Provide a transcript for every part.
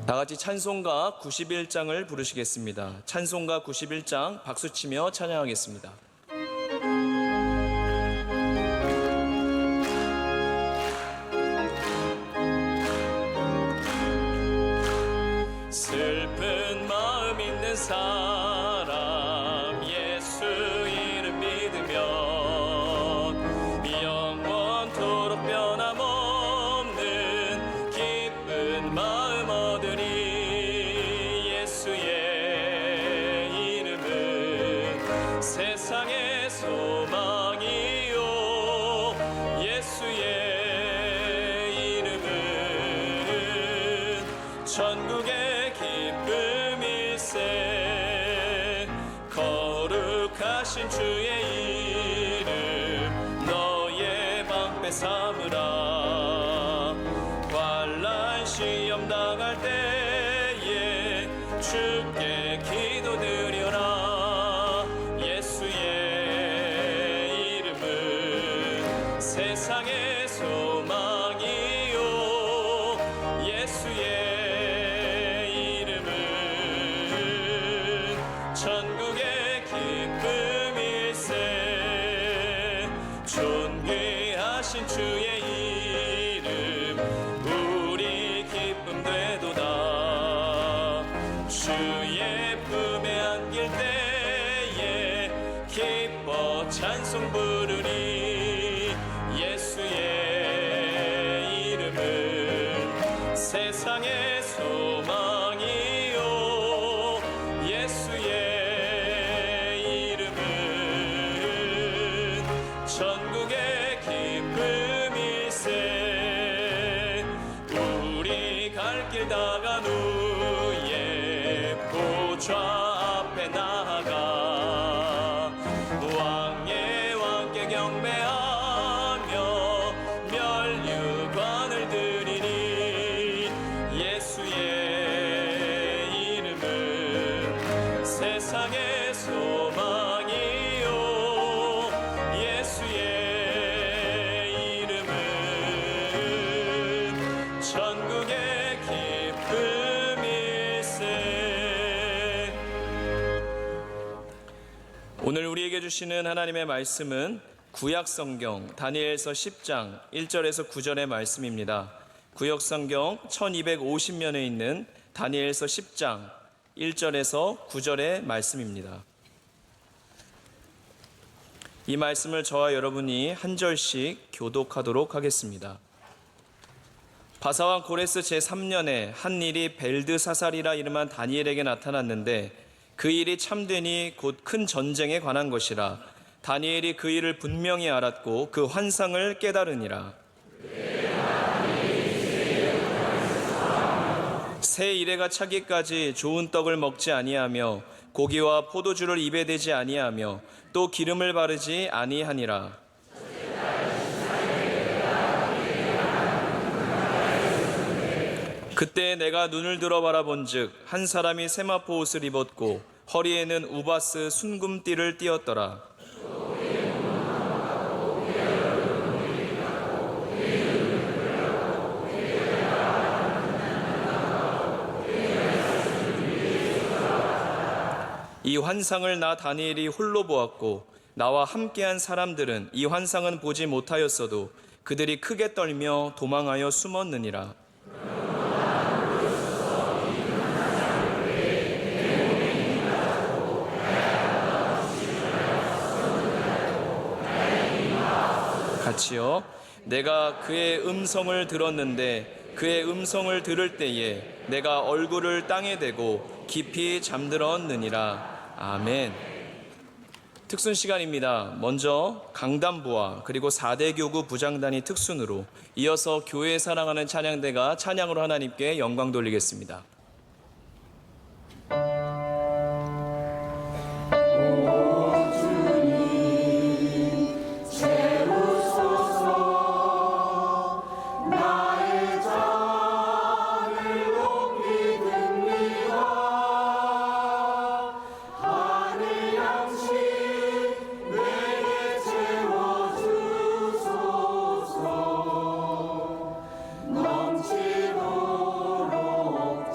다 같이 찬송가 91장을 부르시겠습니다. 찬송가 91장 박수치며 찬양하겠습니다. 슬픈 마음 있는 사람 예수 이름 믿으면 영원토록 변함없는 기쁜 마음 얻으리. 예수의 이름은 세상의 소망이요 예수의 이름은 천국의 기쁨일세. 거룩하신 주의 이름 너의 방패 삼으라. 환난 시험 당할 때에 주께 기도드려라. 예수의 이름은 세상의 소망이요 예수의 천국의 기쁨일세. 존귀하신 주의 이름 우리 기쁨 되도다. 주의 품에 안길 때에 기뻐 찬송 부르리. 예수의 이름은 세상의 소망이요 예수의 천국의 기쁨일세. 우리 갈 길 다간 후에 보좌 앞에 나아가 왕의 왕께 경배하며 면류관을 드리니. 예수의 이름은 세상의 소망이요 예수의 이름은 천국의 기쁨일세. 오늘 우리에게 주시는 하나님의 말씀은 구약성경 다니엘서 10장 1절에서 9절의 말씀입니다. 구약성경 1250면에 있는 다니엘서 10장 1절에서 9절의 말씀입니다. 이 말씀을 저와 여러분이 한 절씩 교독하도록 하겠습니다. 바사왕 고레스 제3년에 한 일이 벨드사살이라 이름한 다니엘에게 나타났는데 그 일이 참되니 곧 큰 전쟁에 관한 것이라. 다니엘이 그 일을 분명히 알았고 그 환상을 깨달으니라. 새 이레가 차기까지 좋은 떡을 먹지 아니하며 고기와 포도주를 입에 대지 아니하며 또 기름을 바르지 아니하니라. 그때 내가 눈을 들어 바라본즉 한 사람이 세마포 옷을 입었고 허리에는 우바스 순금띠를 띠었더라. 이 환상을 나 다니엘이 홀로 보았고 나와 함께한 사람들은 이 환상은 보지 못하였어도 그들이 크게 떨며 도망하여 숨었느니라. 같이요. 내가 그의 음성을 들었는데 그의 음성을 들을 때에 내가 얼굴을 땅에 대고 깊이 잠들었느니라. 아멘. 특순 시간입니다. 먼저 강단부와 그리고 4대 교구 부장단이 특순으로, 이어서 교회 사랑하는 찬양대가 찬양으로 하나님께 영광 돌리겠습니다. 넘치도록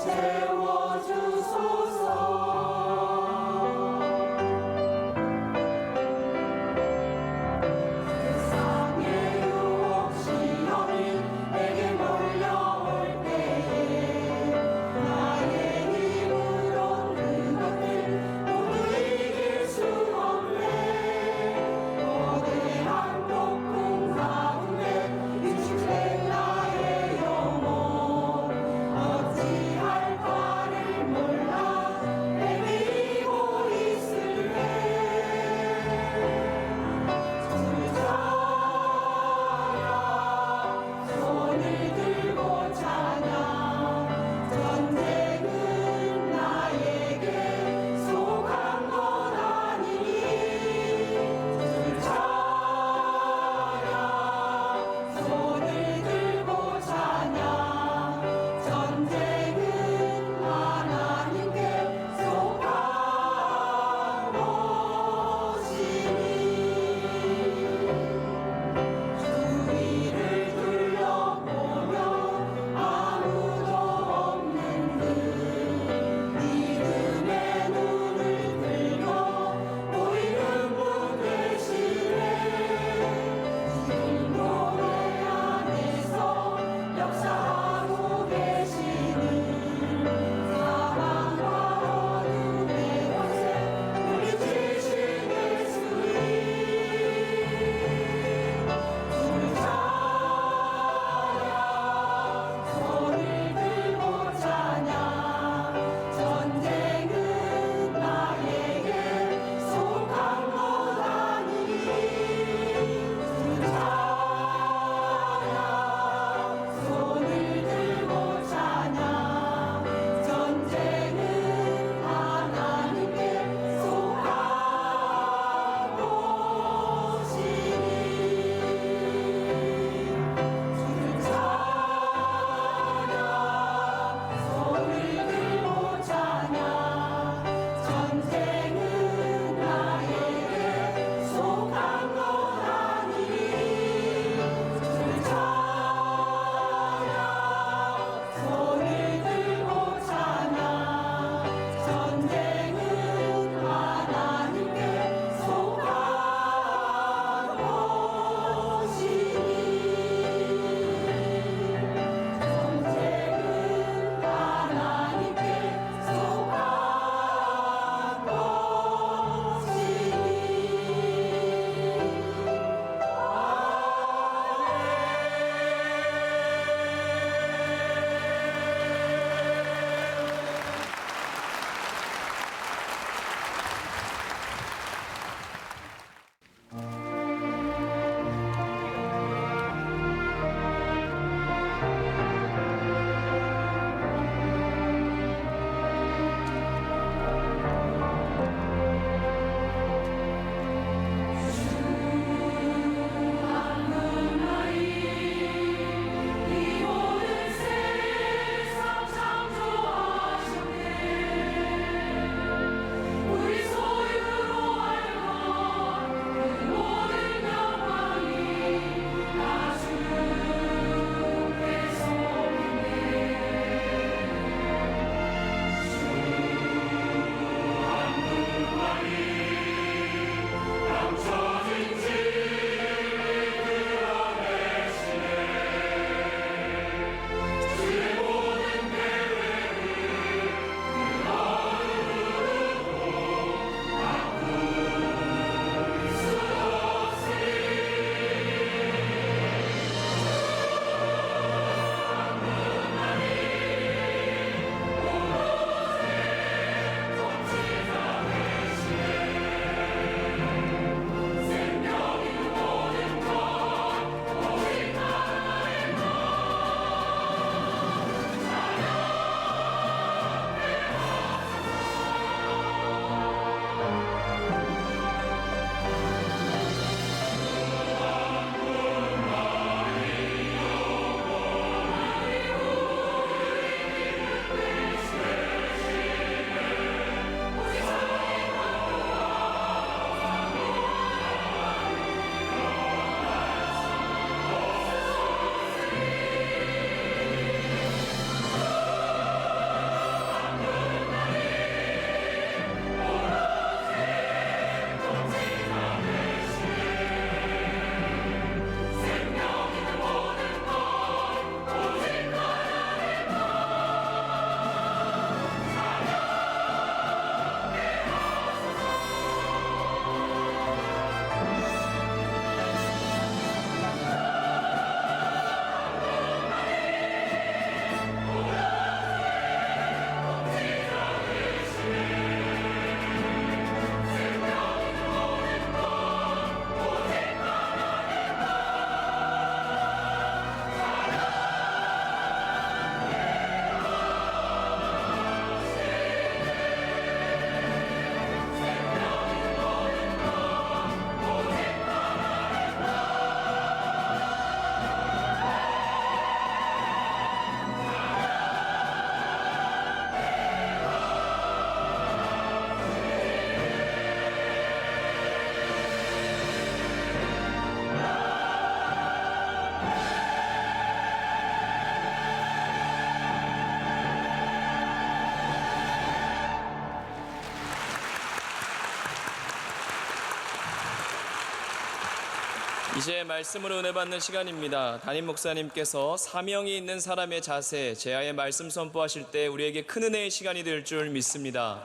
이제 말씀으로 은혜 받는 시간입니다. 담임 목사님께서 사명이 있는 사람의 자세, 제아의 말씀 선포하실 때 우리에게 큰 은혜의 시간이 될 줄 믿습니다.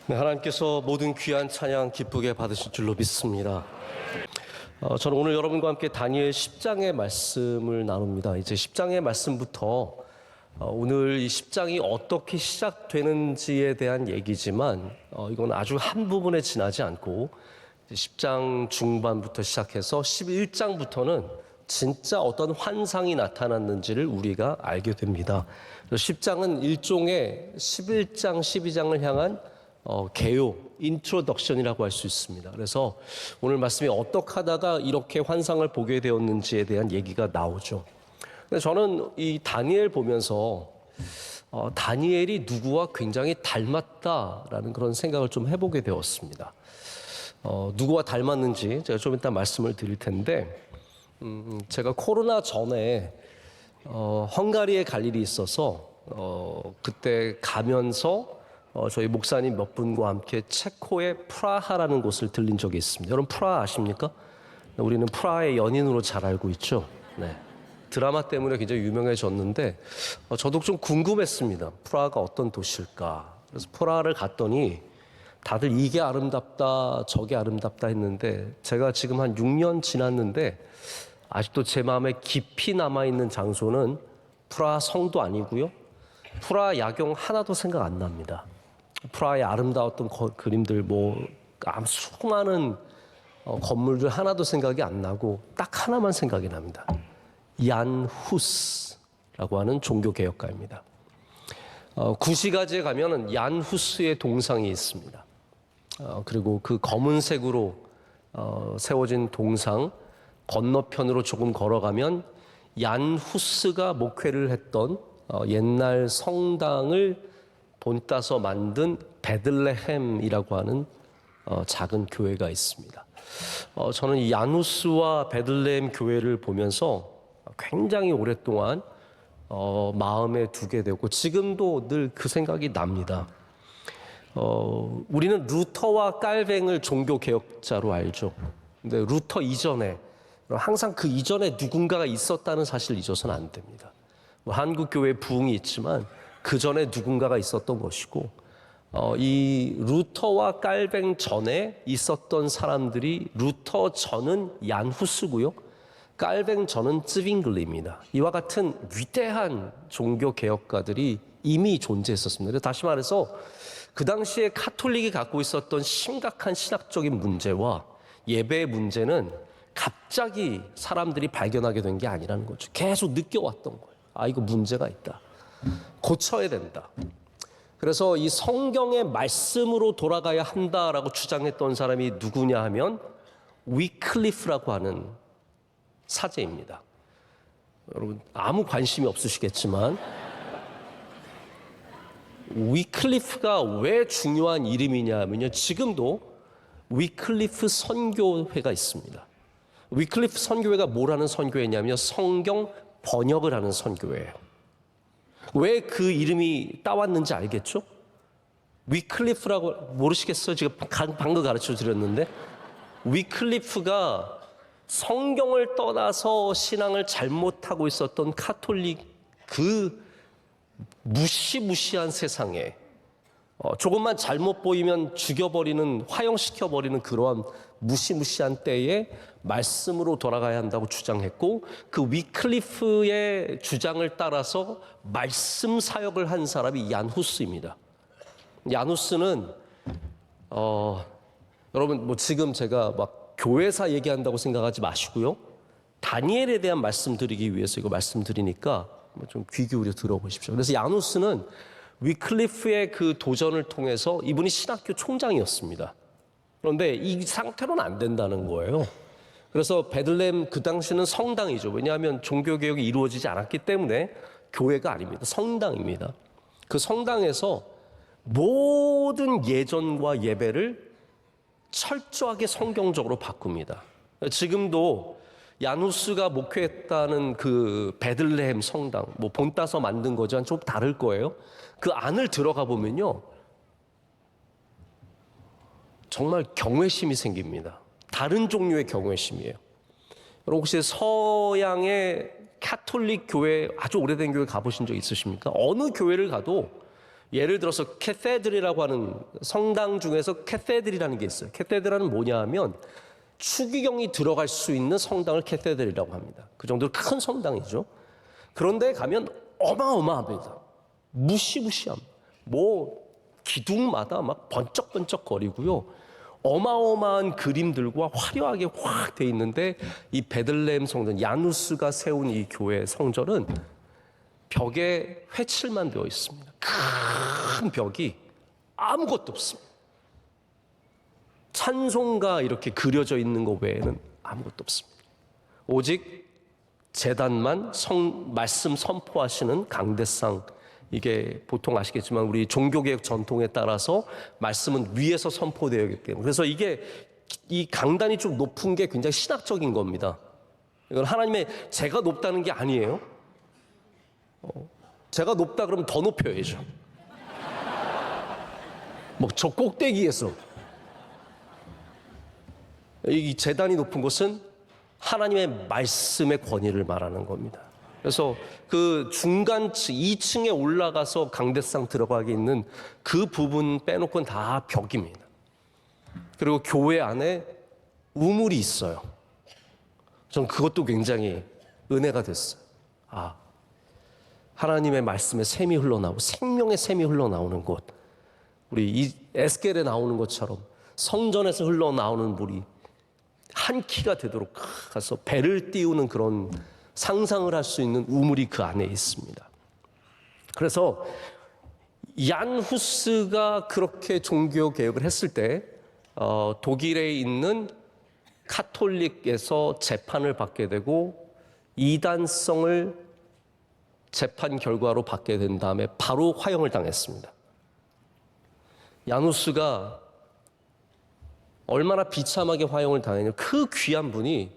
네, 하나님께서 모든 귀한 찬양 기쁘게 받으실 줄로 믿습니다. 저는 오늘 여러분과 함께 다니엘 10장의 말씀을 나눕니다. 이제 10장의 말씀부터 오늘 이 10장이 어떻게 시작되는지에 대한 얘기지만 이건 아주 한 부분에 지나지 않고 10장 중반부터 시작해서 11장부터는 진짜 어떤 환상이 나타났는지를 우리가 알게 됩니다. 10장은 일종의 11장, 12장을 향한 개요, 인트로덕션이라고 할 수 있습니다. 그래서 오늘 말씀이 어떻게 하다가 이렇게 환상을 보게 되었는지에 대한 얘기가 나오죠. 근데 저는 이 다니엘 보면서 다니엘이 누구와 굉장히 닮았다라는 그런 생각을 좀 해보게 되었습니다. 누구와 닮았는지 제가 좀 이따 말씀을 드릴 텐데, 제가 코로나 전에 헝가리에 갈 일이 있어서 그때 가면서 저희 목사님 몇 분과 함께 체코의 프라하라는 곳을 들린 적이 있습니다. 여러분 프라하 아십니까? 우리는 프라하의 연인으로 잘 알고 있죠. 네. 드라마 때문에 굉장히 유명해졌는데 저도 좀 궁금했습니다. 프라하가 어떤 도시일까? 그래서 프라하를 갔더니 다들 이게 아름답다 저게 아름답다 했는데 제가 지금 한 6년 지났는데 아직도 제 마음에 깊이 남아있는 장소는 프라하 성도 아니고요, 프라하 야경 하나도 생각 안 납니다. 프라하의 아름다웠던 그림들, 수많은 건물들 하나도 생각이 안 나고 딱 하나만 생각이 납니다. 얀 후스라고 하는 종교개혁가입니다. 구시가지에 가면은 얀 후스의 동상이 있습니다. 그리고 그 검은색으로 세워진 동상 건너편으로 조금 걸어가면 얀 후스가 목회를 했던 옛날 성당을 본따서 만든 베들레헴이라고 하는 작은 교회가 있습니다. 저는 이 야누스와 베들레헴 교회를 보면서 굉장히 오랫동안 마음에 두게 되고 지금도 늘 그 생각이 납니다. 우리는 루터와 깔뱅을 종교 개혁자로 알죠. 근데 루터 이전에 항상 그 이전에 누군가가 있었다는 사실을 잊어서는 안 됩니다. 한국 교회 부흥이 있지만 그 전에 누군가가 있었던 것이고, 이 루터와 깔뱅 전에 있었던 사람들이 루터 전은 얀 후스고요, 깔뱅 전은 쯔빙글리입니다. 이와 같은 위대한 종교 개혁가들이 이미 존재했었습니다. 다시 말해서 그 당시에 카톨릭이 갖고 있었던 심각한 신학적인 문제와 예배의 문제는 갑자기 사람들이 발견하게 된 게 아니라는 거죠. 계속 느껴왔던 거예요. 이거 문제가 있다. 고쳐야 된다. 그래서 이 성경의 말씀으로 돌아가야 한다라고 주장했던 사람이 누구냐 하면 위클리프라고 하는 사제입니다. 여러분 아무 관심이 없으시겠지만 위클리프가 왜 중요한 이름이냐 하면요, 지금도 위클리프 선교회가 있습니다. 위클리프 선교회가 뭐라는 선교회냐면요, 성경 번역을 하는 선교회예요. 왜 그 이름이 따왔는지 알겠죠? 위클리프라고 모르시겠어요? 제가 방금 가르쳐 드렸는데, 위클리프가 성경을 떠나서 신앙을 잘못하고 있었던 카톨릭 그 무시무시한 세상에 조금만 잘못 보이면 죽여버리는, 화형시켜버리는 그러한 무시무시한 때에 말씀으로 돌아가야 한다고 주장했고, 그 위클리프의 주장을 따라서 말씀 사역을 한 사람이 얀 후스입니다. 얀 후스는 여러분 지금 제가 막 교회사 얘기한다고 생각하지 마시고요, 다니엘에 대한 말씀드리기 위해서 이거 말씀드리니까 좀 귀 기울여 들어보십시오. 그래서 얀 후스는 위클리프의 그 도전을 통해서 이분이 신학교 총장이었습니다. 그런데 이 상태로는 안 된다는 거예요. 그래서 베들레헴 그 당시는 성당이죠. 왜냐하면 종교개혁이 이루어지지 않았기 때문에 교회가 아닙니다. 성당입니다. 그 성당에서 모든 예전과 예배를 철저하게 성경적으로 바꿉니다. 지금도 야누스가 목회했다는 그 베들레헴 성당, 본따서 만든 거지만 좀 다를 거예요. 그 안을 들어가 보면요, 정말 경외심이 생깁니다. 다른 종류의 경외심이에요. 여러분 혹시 서양의 카톨릭 교회, 아주 오래된 교회 가보신 적 있으십니까? 어느 교회를 가도 예를 들어서 캐세드리라고 하는 성당 중에서 캐세드리라는 게 있어요. 캐세드라는 뭐냐 하면 추기경이 들어갈 수 있는 성당을 캐세드리라고 합니다. 그 정도로 큰 성당이죠. 그런데 가면 어마어마합니다. 무시무시함. 뭐 기둥마다 막 번쩍번쩍 거리고요. 어마어마한 그림들과 화려하게 확 돼 있는데 이 베들레헴 성전, 야누스가 세운 이 교회 성전은 벽에 회칠만 되어 있습니다. 큰 벽이 아무것도 없습니다. 찬송가 이렇게 그려져 있는 것 외에는 아무것도 없습니다. 오직 제단만 말씀 선포하시는 강대상, 이게 보통 아시겠지만 우리 종교개혁 전통에 따라서 말씀은 위에서 선포되어야 하기 때문에, 그래서 이 강단이 좀 높은 게 굉장히 신학적인 겁니다. 이건 하나님의 제가 높다는 게 아니에요. 제가 높다 그러면 더 높여야죠. 뭐 저 꼭대기에서. 이 제단이 높은 곳은 하나님의 말씀의 권위를 말하는 겁니다. 그래서 그 중간층 2층에 올라가서 강대상 들어가게 있는 그 부분 빼놓고는 다 벽입니다. 그리고 교회 안에 우물이 있어요. 전 그것도 굉장히 은혜가 됐어요. 하나님의 말씀에 샘이 흘러나오고 생명의 샘이 흘러나오는 곳, 우리 이 에스겔에 나오는 것처럼 성전에서 흘러나오는 물이 한 키가 되도록 가서 배를 띄우는 그런 상상을 할 수 있는 우물이 그 안에 있습니다. 그래서 얀 후스가 그렇게 종교 개혁을 했을 때 독일에 있는 카톨릭에서 재판을 받게 되고 이단성을 재판 결과로 받게 된 다음에 바로 화형을 당했습니다. 얀 후스가 얼마나 비참하게 화형을 당했냐. 그 귀한 분이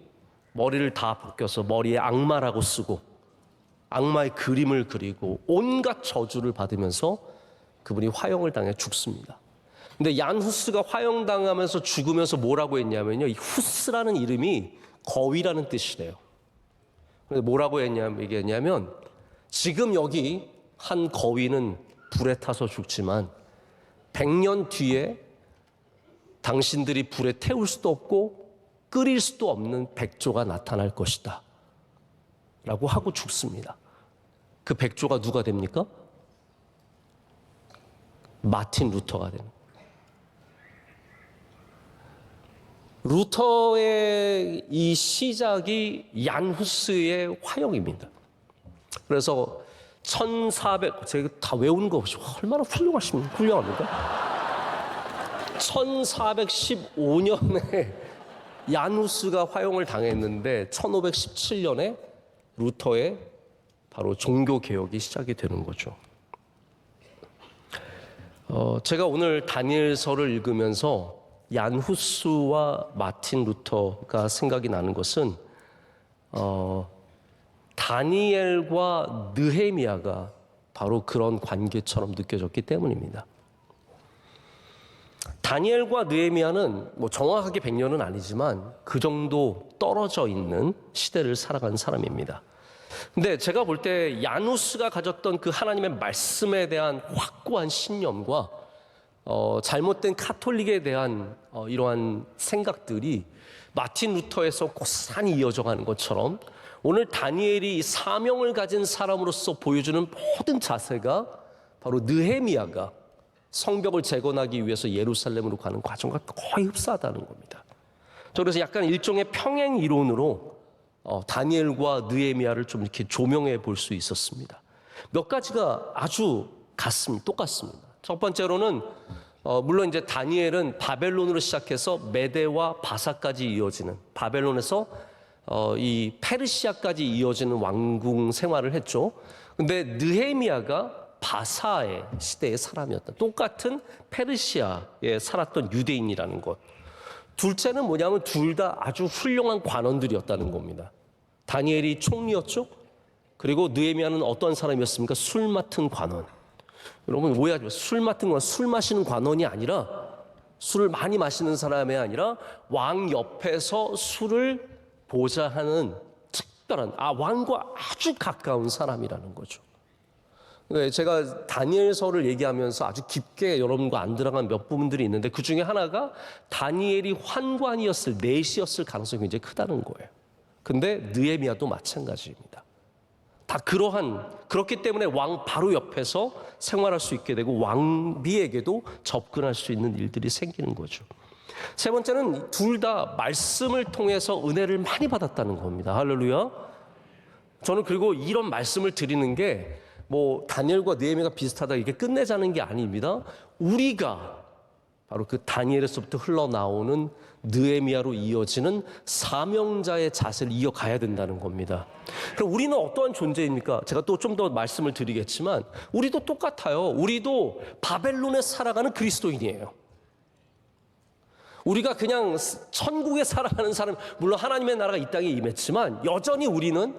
머리를 다 벗겨서 머리에 악마라고 쓰고 악마의 그림을 그리고 온갖 저주를 받으면서 그분이 화형을 당해 죽습니다. 근데 얀 후스가 화형당하면서 죽으면서 뭐라고 했냐면요, 이 후스라는 이름이 거위라는 뜻이래요. 근데 뭐라고 얘기했냐면 지금 여기 한 거위는 불에 타서 죽지만 100년 뒤에 당신들이 불에 태울 수도 없고 끓일 수도 없는 백조가 나타날 것이다 라고 하고 죽습니다. 그 백조가 누가 됩니까? 마틴 루터가 됩니다. 루터의 이 시작이 얀 후스의 화형입니다. 그래서 1400, 제가 다 외우는 거 없이 얼마나 훌륭합니까? 1415년에 얀 후스가 화형을 당했는데 1517년에 루터의 바로 종교 개혁이 시작이 되는 거죠. 제가 오늘 다니엘서를 읽으면서 얀 후스와 마틴 루터가 생각이 나는 것은 다니엘과 느헤미야가 바로 그런 관계처럼 느껴졌기 때문입니다. 다니엘과 느헤미야는 뭐 정확하게 100년은 아니지만 그 정도 떨어져 있는 시대를 살아간 사람입니다. 근데 제가 볼 때 얀 후스가 가졌던 그 하나님의 말씀에 대한 확고한 신념과 잘못된 카톨릭에 대한 이러한 생각들이 마틴 루터에서 고스란히 이어져 가는 것처럼 오늘 다니엘이 사명을 가진 사람으로서 보여주는 모든 자세가 바로 느헤미야가 성벽을 재건하기 위해서 예루살렘으로 가는 과정과 거의 흡사하다는 겁니다. 그래서 약간 일종의 평행 이론으로 다니엘과 느헤미야를 좀 이렇게 조명해 볼 수 있었습니다. 몇 가지가 아주 똑같습니다. 첫 번째로는 물론 이제 다니엘은 바벨론으로 시작해서 메대와 바사까지 이어지는, 바벨론에서 이 페르시아까지 이어지는 왕궁 생활을 했죠. 근데 느헤미야가 바사의 시대의 사람이었다. 똑같은 페르시아에 살았던 유대인이라는 것. 둘째는 뭐냐면 둘 다 아주 훌륭한 관원들이었다는 겁니다. 다니엘이 총리였죠. 그리고 느헤미야는 어떤 사람이었습니까? 술 맡은 관원. 여러분 오해하지 마세요. 술 맡은 건 술 마시는 관원이 아니라, 술을 많이 마시는 사람이 아니라 왕 옆에서 술을 보자 하는 특별한 왕과 아주 가까운 사람이라는 거죠. 제가 다니엘서를 얘기하면서 아주 깊게 여러분과 안 들어간 몇 부분들이 있는데 그 중에 하나가 다니엘이 환관이었을 내시였을 가능성이 굉장히 크다는 거예요. 근데 느헤미야도 마찬가지입니다. 다 그렇기 때문에 왕 바로 옆에서 생활할 수 있게 되고 왕비에게도 접근할 수 있는 일들이 생기는 거죠. 세 번째는 둘 다 말씀을 통해서 은혜를 많이 받았다는 겁니다. 할렐루야. 저는 그리고 이런 말씀을 드리는 게 뭐 다니엘과 느헤미야가 비슷하다 이렇게 끝내자는 게 아닙니다. 우리가 바로 그 다니엘에서부터 흘러나오는 느헤미야로 이어지는 사명자의 자세를 이어가야 된다는 겁니다. 그럼 우리는 어떠한 존재입니까? 제가 또 좀 더 말씀을 드리겠지만 우리도 똑같아요. 우리도 바벨론에 살아가는 그리스도인이에요. 우리가 그냥 천국에 살아가는 사람, 물론 하나님의 나라가 이 땅에 임했지만 여전히 우리는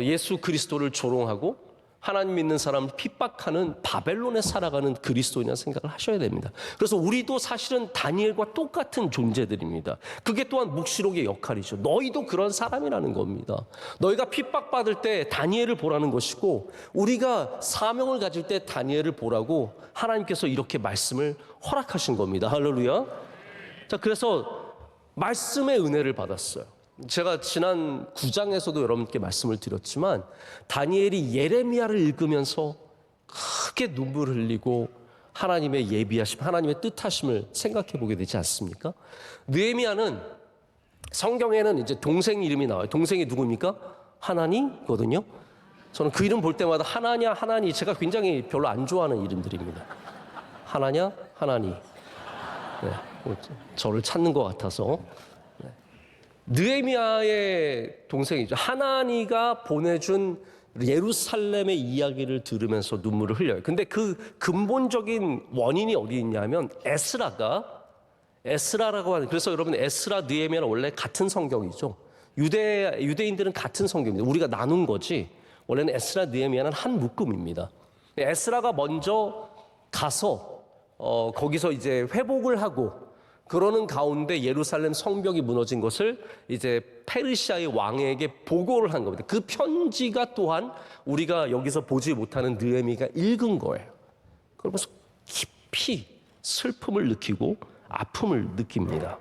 예수 그리스도를 조롱하고 하나님 믿는 사람을 핍박하는 바벨론에 살아가는 그리스도인이라는 생각을 하셔야 됩니다. 그래서 우리도 사실은 다니엘과 똑같은 존재들입니다. 그게 또한 묵시록의 역할이죠. 너희도 그런 사람이라는 겁니다. 너희가 핍박받을 때 다니엘을 보라는 것이고 우리가 사명을 가질 때 다니엘을 보라고 하나님께서 이렇게 말씀을 허락하신 겁니다. 할렐루야. 자, 그래서 말씀의 은혜를 받았어요. 제가 지난 9장에서도 여러분께 말씀을 드렸지만 다니엘이 예레미야를 읽으면서 크게 눈물을 흘리고 하나님의 예비하심, 하나님의 뜻하심을 생각해 보게 되지 않습니까? 느헤미야는 성경에는 이제 동생 이름이 나와요. 동생이 누구입니까? 하나니거든요. 저는 그 이름 볼 때마다 하나냐, 하나니, 제가 굉장히 별로 안 좋아하는 이름들입니다. 하나냐, 하나니. 네, 저를 찾는 것 같아서. 느헤미야의 동생이죠. 하나니가 보내준 예루살렘의 이야기를 들으면서 눈물을 흘려요. 근데 그 근본적인 원인이 어디 있냐면 에스라라고 하는, 그래서 여러분 에스라 느헤미야는 원래 같은 성경이죠. 유대인들은 같은 성경입니다. 우리가 나눈 거지 원래는 에스라 느헤미야는 한 묶음입니다. 에스라가 먼저 가서 거기서 이제 회복을 하고 그러는 가운데 예루살렘 성벽이 무너진 것을 이제 페르시아의 왕에게 보고를 한 겁니다. 그 편지가 또한 우리가 여기서 보지 못하는 느헤미야가 읽은 거예요. 그러면서 깊이 슬픔을 느끼고 아픔을 느낍니다.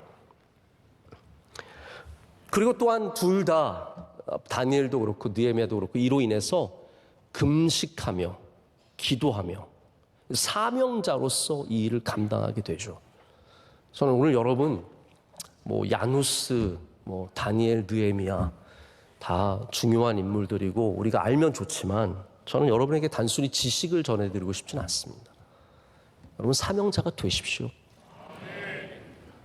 그리고 또한 둘 다 다니엘도 그렇고 느헤미야도 그렇고 이로 인해서 금식하며 기도하며 사명자로서 이 일을 감당하게 되죠. 저는 오늘 여러분 야누스, 다니엘, 느헤미야 다 중요한 인물들이고 우리가 알면 좋지만 저는 여러분에게 단순히 지식을 전해드리고 싶지는 않습니다. 여러분 사명자가 되십시오.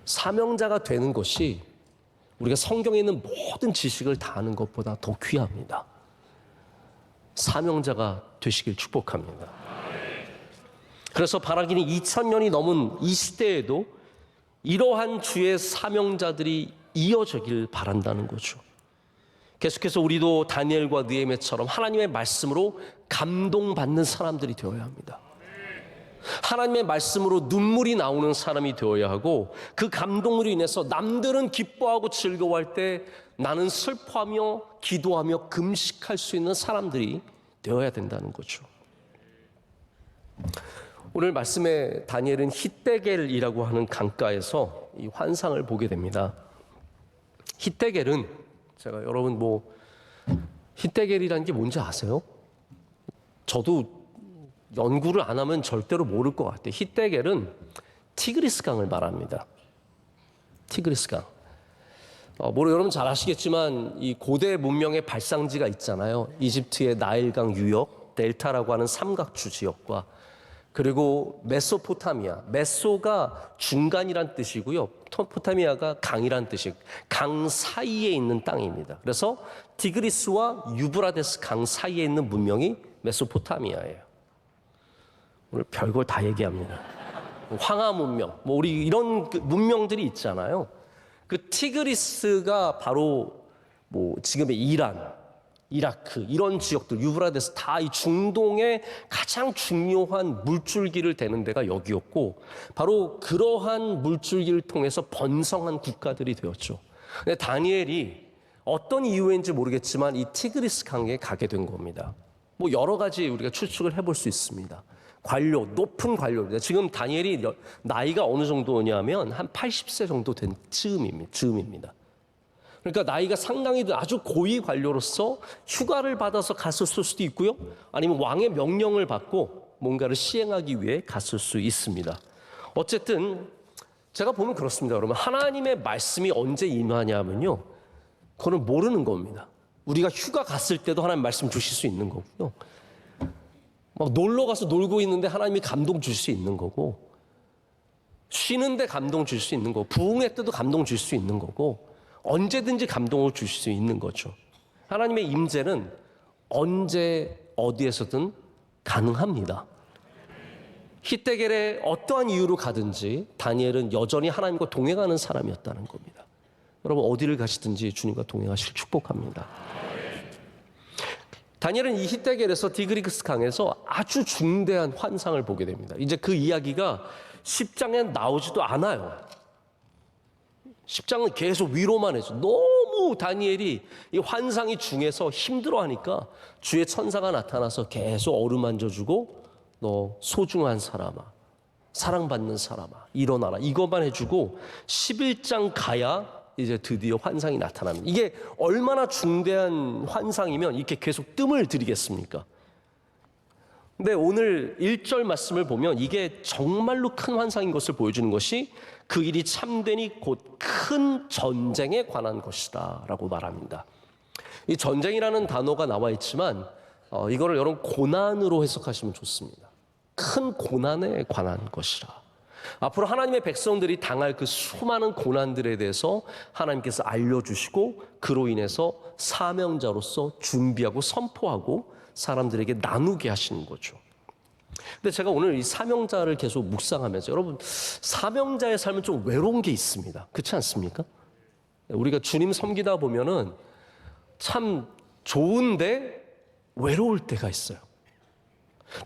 사명자가 되는 것이 우리가 성경에 있는 모든 지식을 다 아는 것보다 더 귀합니다. 사명자가 되시길 축복합니다. 그래서 바라기는 2000년이 넘은 이 시대에도 이러한 주의 사명자들이 이어지길 바란다는 거죠. 계속해서 우리도 다니엘과 느헤미야처럼 하나님의 말씀으로 감동받는 사람들이 되어야 합니다. 하나님의 말씀으로 눈물이 나오는 사람이 되어야 하고 그 감동으로 인해서 남들은 기뻐하고 즐거워할 때 나는 슬퍼하며 기도하며 금식할 수 있는 사람들이 되어야 된다는 거죠. 오늘 말씀에 다니엘은 hittegel이라고 하는 강가에서 이 환상을 보게 됩니다. hittegel은 제가 여러분 hittegel이라는 게 뭔지 아세요? 저도 연구를 안 하면 절대로 모를 것 같아요. hittegel은 티그리스 강을 말합니다. 티그리스 강. 여러분 잘 아시겠지만 이 고대 문명의 발상지가 있잖아요. 이집트의 나일강 유역, 델타라고 하는 삼각주 지역과 그리고 메소포타미아, 메소가 중간이란 뜻이고요. 포타미아가 강이란 뜻이에요. 강 사이에 있는 땅입니다. 그래서 티그리스와 유브라데스 강 사이에 있는 문명이 메소포타미아예요. 오늘 별걸 다 얘기합니다. 황하 문명, 우리 이런 문명들이 있잖아요. 그 티그리스가 바로 지금의 이란, 이라크 이런 지역들, 유브라데스 다 이 중동의 가장 중요한 물줄기를 대는 데가 여기였고 바로 그러한 물줄기를 통해서 번성한 국가들이 되었죠. 근데 다니엘이 어떤 이유인지 모르겠지만 이 티그리스 강에 가게 된 겁니다. 뭐 여러 가지 우리가 추측을 해볼 수 있습니다. 관료, 높은 관료입니다. 지금 다니엘이 나이가 어느 정도냐면 한 80세 정도 된 즈음입니다. 그러니까 나이가 상당히 아주 고위 관료로서 휴가를 받아서 갔을 수도 있고요. 아니면 왕의 명령을 받고 뭔가를 시행하기 위해 갔을 수 있습니다. 어쨌든 제가 보면 그렇습니다. 여러분, 하나님의 말씀이 언제 임하냐면요, 그거는 모르는 겁니다. 우리가 휴가 갔을 때도 하나님 말씀 주실 수 있는 거고요. 막 놀러 가서 놀고 있는데 하나님이 감동 줄 수 있는 거고, 쉬는데 감동 줄 수 있는 거고, 부흥회 때도 감동 줄 수 있는 거고, 언제든지 감동을 줄 수 있는 거죠. 하나님의 임재는 언제 어디에서든 가능합니다. 히데겔에 어떠한 이유로 가든지 다니엘은 여전히 하나님과 동행하는 사람이었다는 겁니다. 여러분, 어디를 가시든지 주님과 동행하실 축복합니다. 다니엘은 이 히데겔에서 디그리스 강에서 아주 중대한 환상을 보게 됩니다. 이제 그 이야기가 10장에 나오지도 않아요. 10장은 계속 위로만 해줘. 너무 다니엘이 이 환상이 중에서 힘들어하니까 주의 천사가 나타나서 계속 어루만져주고, 너 소중한 사람아, 사랑받는 사람아, 일어나라, 이것만 해주고 11장 가야 이제 드디어 환상이 나타납니다. 이게 얼마나 중대한 환상이면 이렇게 계속 뜸을 들이겠습니까? 근데 오늘 1절 말씀을 보면 이게 정말로 큰 환상인 것을 보여주는 것이 그 일이 참되니 곧 큰 전쟁에 관한 것이다 라고 말합니다. 이 전쟁이라는 단어가 나와 있지만 이거를 여러분 고난으로 해석하시면 좋습니다. 큰 고난에 관한 것이라. 앞으로 하나님의 백성들이 당할 그 수많은 고난들에 대해서 하나님께서 알려주시고 그로 인해서 사명자로서 준비하고 선포하고 사람들에게 나누게 하시는 거죠. 근데 제가 오늘 이 사명자를 계속 묵상하면서, 여러분, 사명자의 삶은 좀 외로운 게 있습니다. 그렇지 않습니까? 우리가 주님 섬기다 보면은 참 좋은데 외로울 때가 있어요.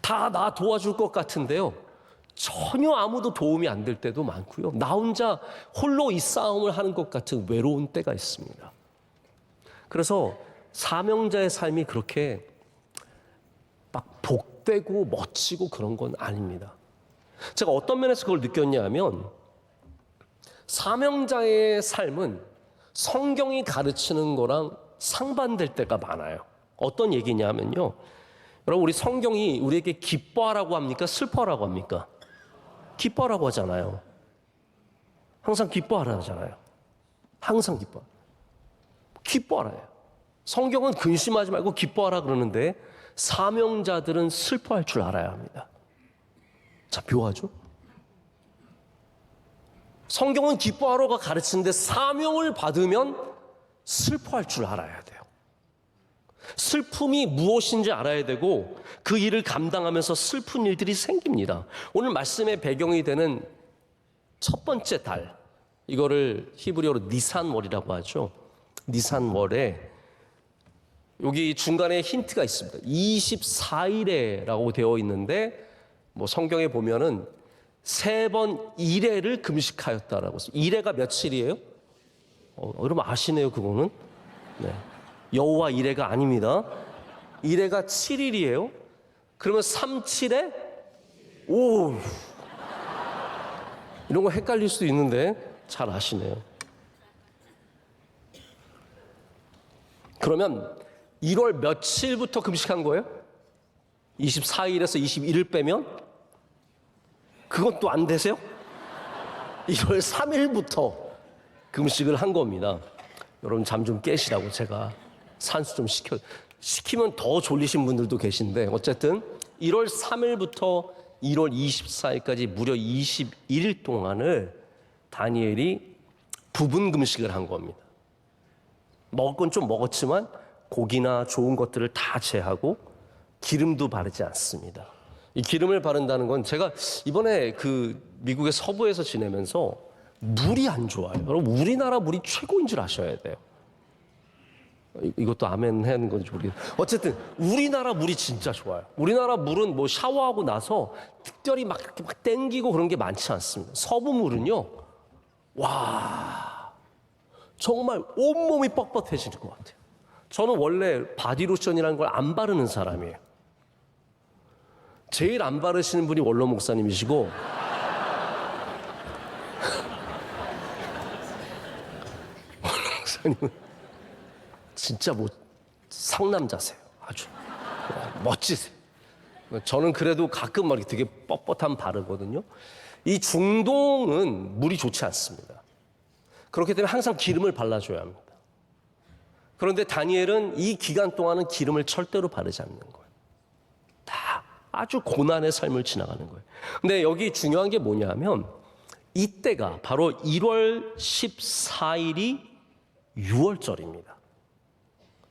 다 나 도와줄 것 같은데요, 전혀 아무도 도움이 안 될 때도 많고요. 나 혼자 홀로 이 싸움을 하는 것 같은 외로운 때가 있습니다. 그래서 사명자의 삶이 그렇게 막 복되고 멋지고 그런 건 아닙니다. 제가 어떤 면에서 그걸 느꼈냐면, 사명자의 삶은 성경이 가르치는 거랑 상반될 때가 많아요. 어떤 얘기냐면요, 여러분, 우리 성경이 우리에게 기뻐하라고 합니까? 슬퍼하라고 합니까? 기뻐하라고 하잖아요. 항상 기뻐하라 하잖아요. 항상 기뻐하라 해요. 성경은 근심하지 말고 기뻐하라 그러는데 사명자들은 슬퍼할 줄 알아야 합니다. 자, 묘하죠? 성경은 기뻐하라고 가르치는데 사명을 받으면 슬퍼할 줄 알아야 돼요. 슬픔이 무엇인지 알아야 되고 그 일을 감당하면서 슬픈 일들이 생깁니다. 오늘 말씀의 배경이 되는 첫 번째 달, 이거를 히브리어로 니산월이라고 하죠. 니산월에 여기 중간에 힌트가 있습니다. 24일에라고 되어 있는데, 뭐 성경에 보면은 3번 이레를 금식하였다라고 했습니다. 이레가 며칠이에요? 여러분 아시네요, 그거는? 네. 여호와 이레가 아닙니다. 이레가 7일이에요. 그러면 37에 오, 이런 거 헷갈릴 수도 있는데 잘 아시네요. 그러면 1월 며칠부터 금식한 거예요? 24일에서 21일 빼면? 그건 또 안 되세요? 1월 3일부터 금식을 한 겁니다. 여러분 잠 좀 깨시라고 제가 산수 좀 시키면 더 졸리신 분들도 계신데, 어쨌든 1월 3일부터 1월 24일까지 무려 21일 동안을 다니엘이 부분 금식을 한 겁니다. 먹을 건 좀 먹었지만 고기나 좋은 것들을 다 제하고 기름도 바르지 않습니다. 이 기름을 바른다는 건, 제가 이번에 그 미국의 서부에서 지내면서 물이 안 좋아요. 여러분, 우리나라 물이 최고인 줄 아셔야 돼요. 이것도 아멘 하는 건지 모르겠어요. 어쨌든 우리나라 물이 진짜 좋아요. 우리나라 물은 뭐 샤워하고 나서 특별히 막 이렇게 막 땡기고 그런 게 많지 않습니다. 서부 물은요, 와, 정말 온몸이 뻣뻣해지는 것 같아요. 저는 원래 바디로션이라는 걸 안 바르는 사람이에요. 제일 안 바르시는 분이 원로 목사님이시고 원로 목사님은 진짜 뭐 상남자세요. 아주 멋지세요. 저는 그래도 가끔 막 되게 뻣뻣함 바르거든요. 이 중동은 물이 좋지 않습니다. 그렇기 때문에 항상 기름을 발라줘야 합니다. 그런데 다니엘은 이 기간 동안은 기름을 절대로 바르지 않는 거예요. 다 아주 고난의 삶을 지나가는 거예요. 근데 여기 중요한 게 뭐냐면 이때가 바로 1월 14일이 6월절입니다.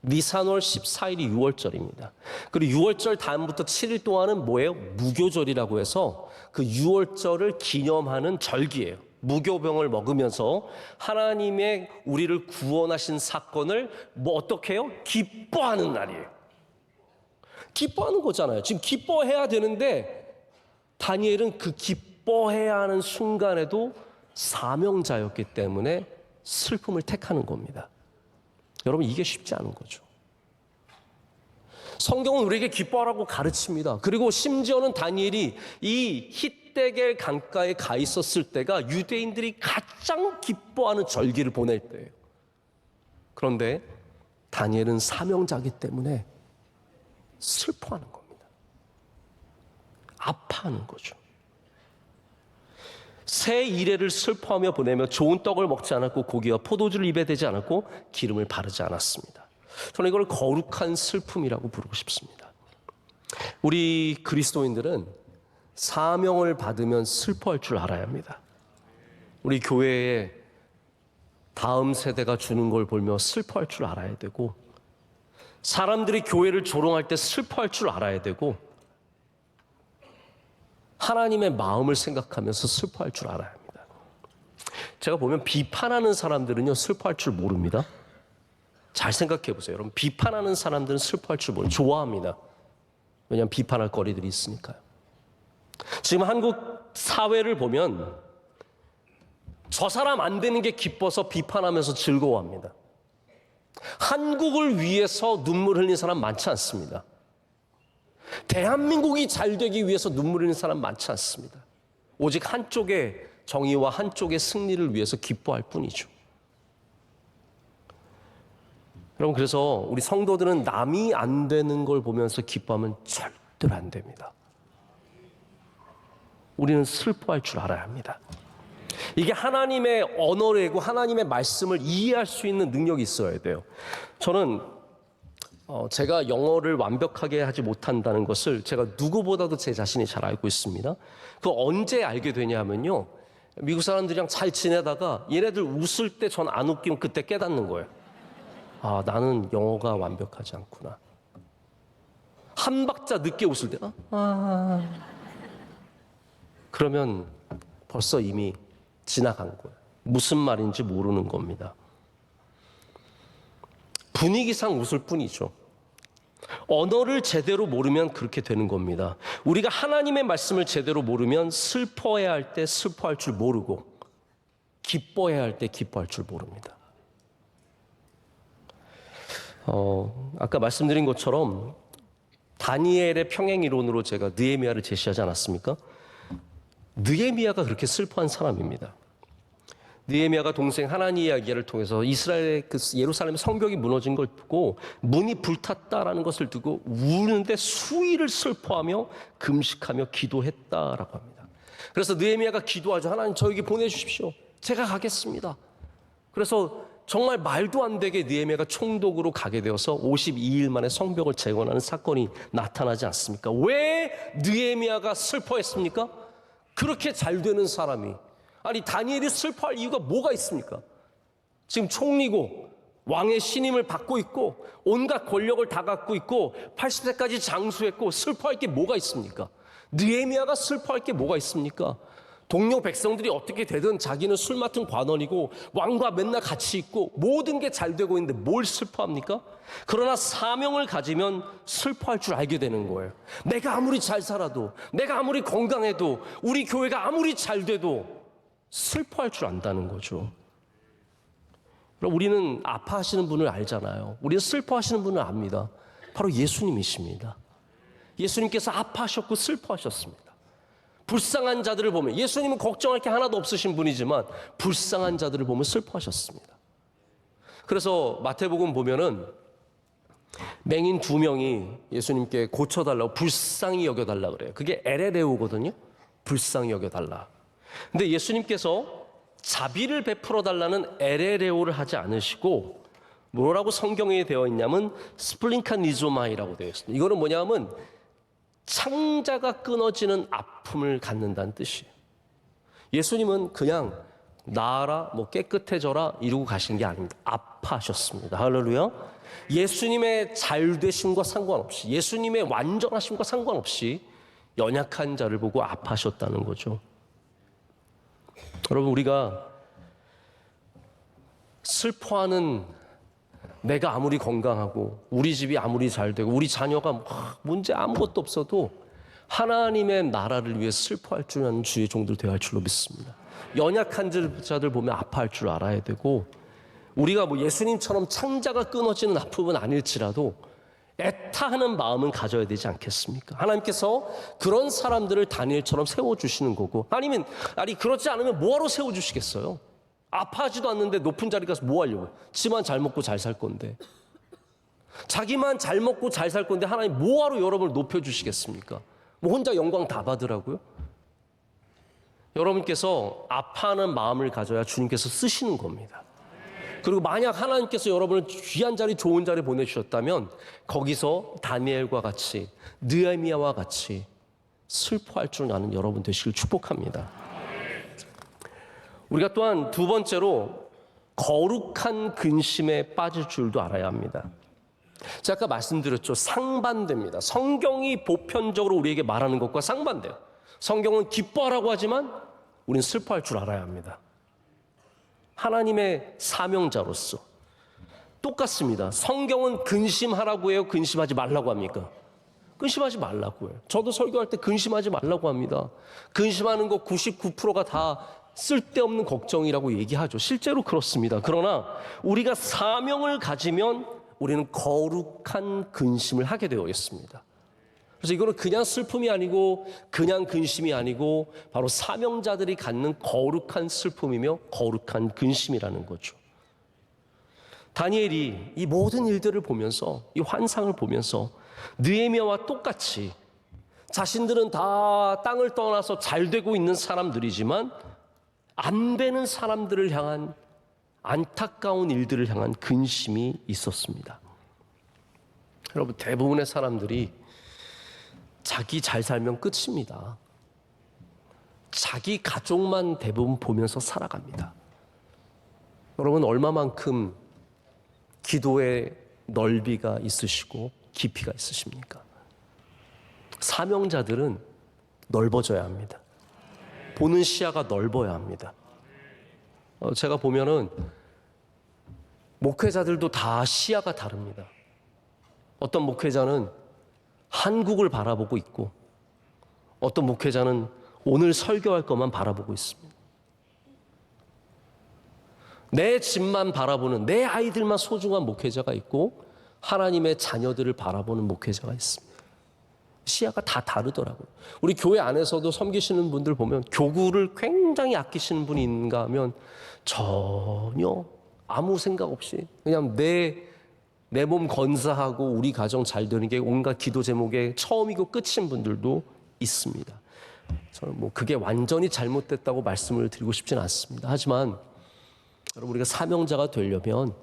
니산월 14일이 6월절입니다. 그리고 6월절 다음부터 7일 동안은 뭐예요? 무교절이라고 해서 그 6월절을 기념하는 절기예요. 무교병을 먹으면서 하나님의 우리를 구원하신 사건을 뭐 어떻게 해요? 기뻐하는 날이에요. 기뻐하는 거잖아요. 지금 기뻐해야 되는데 다니엘은 그 기뻐해야 하는 순간에도 사명자였기 때문에 슬픔을 택하는 겁니다. 여러분, 이게 쉽지 않은 거죠. 성경은 우리에게 기뻐하라고 가르칩니다. 그리고 심지어는 다니엘이 이 히데겔 강가에 가 있었을 때가 유대인들이 가장 기뻐하는 절기를 보낼 때예요. 그런데 다니엘은 사명자이기 때문에 슬퍼하는 겁니다. 아파하는 거죠. 새 이래를 슬퍼하며 보내며 좋은 떡을 먹지 않았고 고기와 포도주를 입에 대지 않았고 기름을 바르지 않았습니다. 저는 이걸 거룩한 슬픔이라고 부르고 싶습니다. 우리 그리스도인들은 사명을 받으면 슬퍼할 줄 알아야 합니다. 우리 교회에 다음 세대가 주는 걸 보며 슬퍼할 줄 알아야 되고, 사람들이 교회를 조롱할 때 슬퍼할 줄 알아야 되고, 하나님의 마음을 생각하면서 슬퍼할 줄 알아야 합니다. 제가 보면 비판하는 사람들은요, 슬퍼할 줄 모릅니다. 잘 생각해 보세요. 여러분, 비판하는 사람들은 슬퍼할 줄 모릅니다. 좋아합니다. 왜냐하면 비판할 거리들이 있으니까요. 지금 한국 사회를 보면 저 사람 안 되는 게 기뻐서 비판하면서 즐거워합니다. 한국을 위해서 눈물 흘린 사람 많지 않습니다. 대한민국이 잘 되기 위해서 눈물 흘리는 사람 많지 않습니다. 오직 한쪽의 정의와 한쪽의 승리를 위해서 기뻐할 뿐이죠. 여러분, 그래서 우리 성도들은 남이 안 되는 걸 보면서 기뻐하면 절대로 안 됩니다. 우리는 슬퍼할 줄 알아야 합니다. 이게 하나님의 언어이고 하나님의 말씀을 이해할 수 있는 능력이 있어야 돼요. 저는 제가 영어를 완벽하게 하지 못한다는 것을 제가 누구보다도 제 자신이 잘 알고 있습니다. 그거 언제 알게 되냐면요, 미국 사람들이랑 잘 지내다가 얘네들 웃을 때 전 안 웃기면 그때 깨닫는 거예요. 아, 나는 영어가 완벽하지 않구나. 한 박자 늦게 웃을 때 그러면 벌써 이미 지나간 거예요. 무슨 말인지 모르는 겁니다. 분위기상 웃을 뿐이죠. 언어를 제대로 모르면 그렇게 되는 겁니다. 우리가 하나님의 말씀을 제대로 모르면 슬퍼해야 할 때 슬퍼할 줄 모르고 기뻐해야 할 때 기뻐할 줄 모릅니다. 아까 말씀드린 것처럼 다니엘의 평행 이론으로 제가 느헤미야를 제시하지 않았습니까? 느헤미야가 그렇게 슬퍼한 사람입니다. 느헤미야가 동생 하나니 이야기를 통해서 이스라엘의 그 예루살렘 성벽이 무너진 걸 보고 문이 불탔다라는 것을 두고 우는데 수일을 슬퍼하며 금식하며 기도했다라고 합니다. 그래서 느헤미야가 기도하죠. 하나님, 저에게 보내주십시오. 제가 가겠습니다. 그래서 정말 말도 안 되게 느헤미야가 총독으로 가게 되어서 52일 만에 성벽을 재건하는 사건이 나타나지 않습니까? 왜 느헤미야가 슬퍼했습니까? 그렇게 잘 되는 사람이, 아니 다니엘이 슬퍼할 이유가 뭐가 있습니까? 지금 총리고 왕의 신임을 받고 있고 온갖 권력을 다 갖고 있고 80세까지 장수했고 슬퍼할 게 뭐가 있습니까? 느헤미야가 슬퍼할 게 뭐가 있습니까? 동료 백성들이 어떻게 되든 자기는 술 맡은 관원이고 왕과 맨날 같이 있고 모든 게 잘 되고 있는데 뭘 슬퍼합니까? 그러나 사명을 가지면 슬퍼할 줄 알게 되는 거예요. 내가 아무리 잘 살아도, 내가 아무리 건강해도, 우리 교회가 아무리 잘 돼도 슬퍼할 줄 안다는 거죠. 우리는 아파하시는 분을 알잖아요. 우리는 슬퍼하시는 분을 압니다. 바로 예수님이십니다. 예수님께서 아파하셨고 슬퍼하셨습니다. 불쌍한 자들을 보면, 예수님은 걱정할 게 하나도 없으신 분이지만 불쌍한 자들을 보면 슬퍼하셨습니다. 그래서 마태복음 보면은 맹인 2명이 예수님께 고쳐달라고 불쌍히 여겨달라 그래요. 그게 에레레오거든요. 불쌍히 여겨달라. 근데 예수님께서 자비를 베풀어 달라는 에레레오를 하지 않으시고 뭐라고 성경에 되어 있냐면 스플링카니조마이라고 되어 있습니다. 이거는 뭐냐면 창자가 끊어지는 아픔을 갖는다는 뜻이에요. 예수님은 그냥 나아라, 깨끗해져라 이러고 가신 게 아닙니다. 아파하셨습니다. 할렐루야. 예수님의 잘되심과 상관없이, 예수님의 완전하심과 상관없이 연약한 자를 보고 아파하셨다는 거죠. 여러분, 우리가 슬퍼하는, 내가 아무리 건강하고 우리 집이 아무리 잘 되고 우리 자녀가 문제 아무것도 없어도 하나님의 나라를 위해 슬퍼할 줄 아는 주의 종들 되어야 할 줄로 믿습니다. 연약한 자들 보면 아파할 줄 알아야 되고, 우리가 예수님처럼 창자가 끊어지는 아픔은 아닐지라도 애타하는 마음은 가져야 되지 않겠습니까? 하나님께서 그런 사람들을 다니엘처럼 세워주시는 거고, 아니 그렇지 않으면 뭐하러 세워주시겠어요? 아파하지도 않는데 높은 자리 가서 뭐 하려고? 지만 잘 먹고 잘 살 건데, 자기만 잘 먹고 잘 살 건데 하나님 뭐하러 여러분을 높여주시겠습니까? 혼자 영광 다 받으라고요? 여러분께서 아파하는 마음을 가져야 주님께서 쓰시는 겁니다. 그리고 만약 하나님께서 여러분을 귀한 자리, 좋은 자리 보내주셨다면 거기서 다니엘과 같이, 느헤미야와 같이 슬퍼할 줄 아는 여러분 되시길 축복합니다. 우리가 또한 두 번째로 거룩한 근심에 빠질 줄도 알아야 합니다. 제가 아까 말씀드렸죠. 상반됩니다. 성경이 보편적으로 우리에게 말하는 것과 상반돼요. 성경은 기뻐하라고 하지만 우리는 슬퍼할 줄 알아야 합니다. 하나님의 사명자로서 똑같습니다. 성경은 근심하라고 해요? 근심하지 말라고 합니까? 근심하지 말라고 해요. 저도 설교할 때 근심하지 말라고 합니다. 근심하는 거 99%가 다 쓸데없는 걱정이라고 얘기하죠. 실제로 그렇습니다. 그러나 우리가 사명을 가지면 우리는 거룩한 근심을 하게 되어 있습니다. 그래서 이거는 그냥 슬픔이 아니고 그냥 근심이 아니고 바로 사명자들이 갖는 거룩한 슬픔이며 거룩한 근심이라는 거죠. 다니엘이 이 모든 일들을 보면서, 이 환상을 보면서 느헤미야와 똑같이 자신들은 다 땅을 떠나서 잘 되고 있는 사람들이지만 안 되는 사람들을 향한, 안타까운 일들을 향한 근심이 있었습니다. 여러분, 대부분의 사람들이 자기 잘 살면 끝입니다. 자기 가족만 대부분 보면서 살아갑니다. 여러분, 얼마만큼 기도의 넓이가 있으시고 깊이가 있으십니까? 사명자들은 넓어져야 합니다. 보는 시야가 넓어야 합니다. 제가 보면은 목회자들도 다 시야가 다릅니다. 어떤 목회자는 한국을 바라보고 있고 어떤 목회자는 오늘 설교할 것만 바라보고 있습니다. 내 집만 바라보는, 내 아이들만 소중한 목회자가 있고 하나님의 자녀들을 바라보는 목회자가 있습니다. 시야가 다 다르더라고요. 우리 교회 안에서도 섬기시는 분들 보면 교구를 굉장히 아끼시는 분이 있는가 하면 전혀 아무 생각 없이 그냥 내 몸 건사하고 우리 가정 잘 되는 게 온갖 기도 제목의 처음이고 끝인 분들도 있습니다. 저는 그게 완전히 잘못됐다고 말씀을 드리고 싶지는 않습니다. 하지만 여러분, 우리가 사명자가 되려면,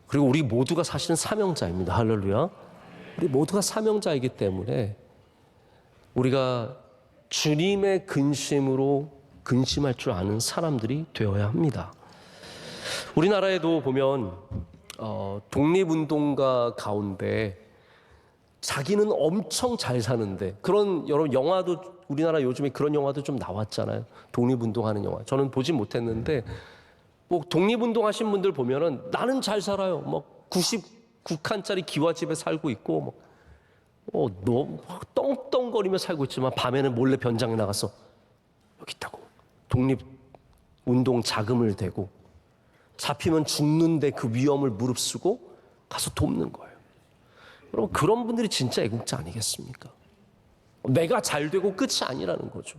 그리고 우리 모두가 사실은 사명자입니다. 할렐루야. 우리 모두가 사명자이기 때문에 우리가 주님의 근심으로 근심할 줄 아는 사람들이 되어야 합니다. 우리나라에도 보면 독립운동가 가운데 자기는 엄청 잘 사는데, 그런 여러분 영화도, 우리나라 요즘에 그런 영화도 좀 나왔잖아요. 독립운동하는 영화. 저는 보진 못했는데 독립운동 하신 분들 보면은 나는 잘 살아요. 99칸짜리 기와집에 살고 있고 너무 떵떵거리며 살고 있지만 밤에는 몰래 변장에 나가서 여기 있다고 독립운동 자금을 대고 잡히면 죽는데 그 위험을 무릅쓰고 가서 돕는 거예요. 여러분, 그런 분들이 진짜 애국자 아니겠습니까? 내가 잘 되고 끝이 아니라는 거죠.